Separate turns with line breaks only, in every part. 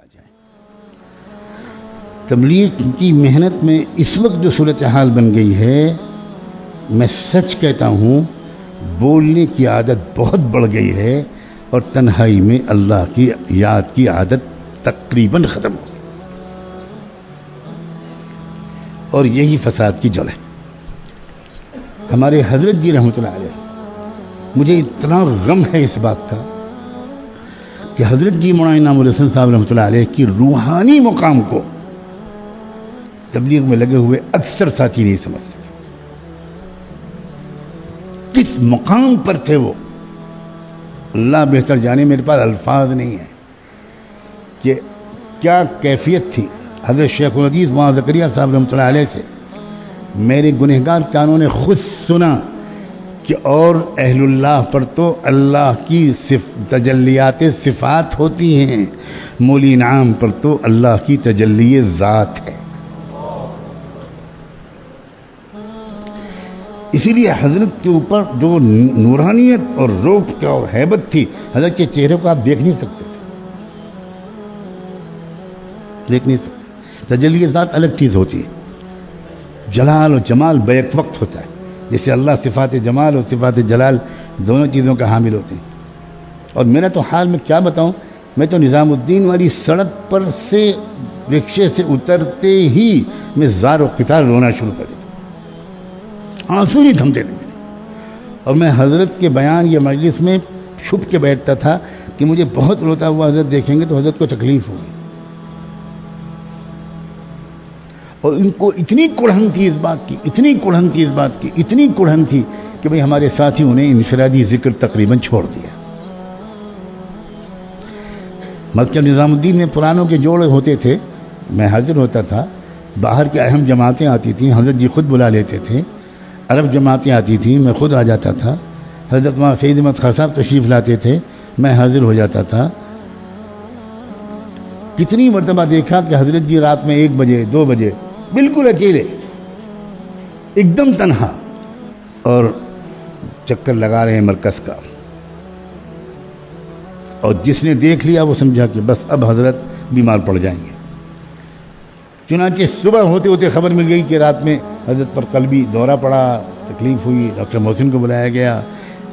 جائیں. تبلیغ کی محنت میں اس وقت جو صورتحال بن گئی ہے، میں سچ کہتا ہوں بولنے کی عادت بہت بڑھ گئی ہے اور تنہائی میں اللہ کی یاد کی عادت تقریباً ختم ہو گئی، اور یہی فساد کی جڑ ہے. ہمارے حضرت جی رحمۃ اللہ علیہ، مجھے اتنا غم ہے اس بات کا کہ حضرت جی مولانا انعام الحسن صاحب رحمۃ اللہ علیہ کی روحانی مقام کو تبلیغ میں لگے ہوئے اکثر ساتھی نہیں سمجھ سکے. کس مقام پر تھے وہ، اللہ بہتر جانے، میرے پاس الفاظ نہیں ہیں کہ کیا کیفیت تھی. حضرت شیخ الحدیث مولانا زکریا صاحب رحمۃ اللہ علیہ سے میرے گنہگار کانوں نے خود سنا کہ اور اہل اللہ پر تو اللہ کی تجلیات صفات ہوتی ہیں، مولی انعام پر تو اللہ کی تجلی ذات ہے. اسی لیے حضرت کے اوپر جو نورانیت اور روب کا اور ہیبت تھی، حضرت کے چہرے کو آپ دیکھ نہیں سکتے تھے، دیکھ نہیں سکتے. تجلی ذات الگ چیز ہوتی ہے، جلال و جمال بیک وقت ہوتا ہے. جیسے اللہ صفات جمال اور صفات جلال دونوں چیزوں کا حامل ہوتے ہیں. اور میرا تو حال میں کیا بتاؤں، میں تو نظام الدین والی سڑک پر سے رکشے سے اترتے ہی میں زار و قطار رونا شروع کر دیتا، آنسو نہیں تھمتے تھے میرے. اور میں حضرت کے بیان یا مجلس میں چھپ کے بیٹھتا تھا کہ مجھے بہت روتا ہوا حضرت دیکھیں گے تو حضرت کو تکلیف ہوگی. اور ان کو اتنی کڑھن تھی اس بات کی، اتنی کڑھن تھی اس بات کی، اتنی کڑھن تھی کہ بھئی ہمارے ساتھیوں نے انفرادی ذکر تقریباً چھوڑ دیا. مکتب نظام الدین میں پرانوں کے جوڑے ہوتے تھے، میں حاضر ہوتا تھا. باہر کی اہم جماعتیں آتی تھیں، حضرت جی خود بلا لیتے تھے. عرب جماعتیں آتی تھیں، میں خود آ جاتا تھا. حضرت وہاں سید احمد خان صاحب تشریف لاتے تھے، میں حاضر ہو جاتا تھا. کتنی مرتبہ دیکھا کہ حضرت جی رات میں 1 بجے 2 بجے بالکل اکیلے، ایک دم تنہا، اور چکر لگا رہے ہیں مرکز کا. اور جس نے دیکھ لیا وہ سمجھا کہ بس اب حضرت بیمار پڑ جائیں گے. چنانچہ صبح ہوتے ہوتے خبر مل گئی کہ رات میں حضرت پر قلبی دورہ پڑا، تکلیف ہوئی، ڈاکٹر محسن کو بلایا گیا،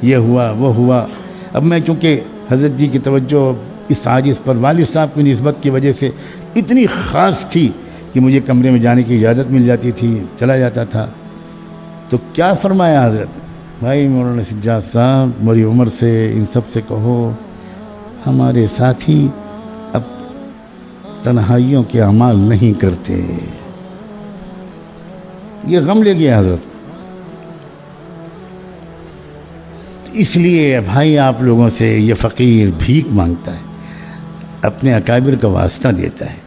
یہ ہوا وہ ہوا. اب میں چونکہ حضرت جی کی توجہ اس عاجز پر والد صاحب کی نسبت کی وجہ سے اتنی خاص تھی کہ مجھے کمرے میں جانے کی اجازت مل جاتی تھی، چلا جاتا تھا. تو کیا فرمایا حضرت، بھائی مولانا سجاد صاحب، میری عمر سے ان سب سے کہو ہمارے ساتھی اب تنہائیوں کے اعمال نہیں کرتے. یہ غم لے گیا حضرت. اس لیے بھائی آپ لوگوں سے یہ فقیر بھیک مانگتا ہے، اپنے اکابر کا واسطہ دیتا ہے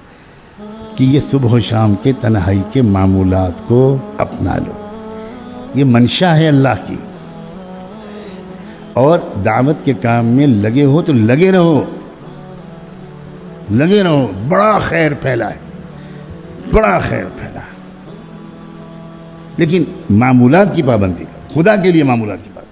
کہ یہ صبح و شام کے تنہائی کے معمولات کو اپنا لو. یہ منشا ہے اللہ کی، اور دعوت کے کام میں لگے ہو تو لگے رہو، لگے رہو. بڑا خیر پھیلا ہے، بڑا خیر پھیلا ہے. لیکن معمولات کی پابندی کا، خدا کے لیے معمولات کی پابندی.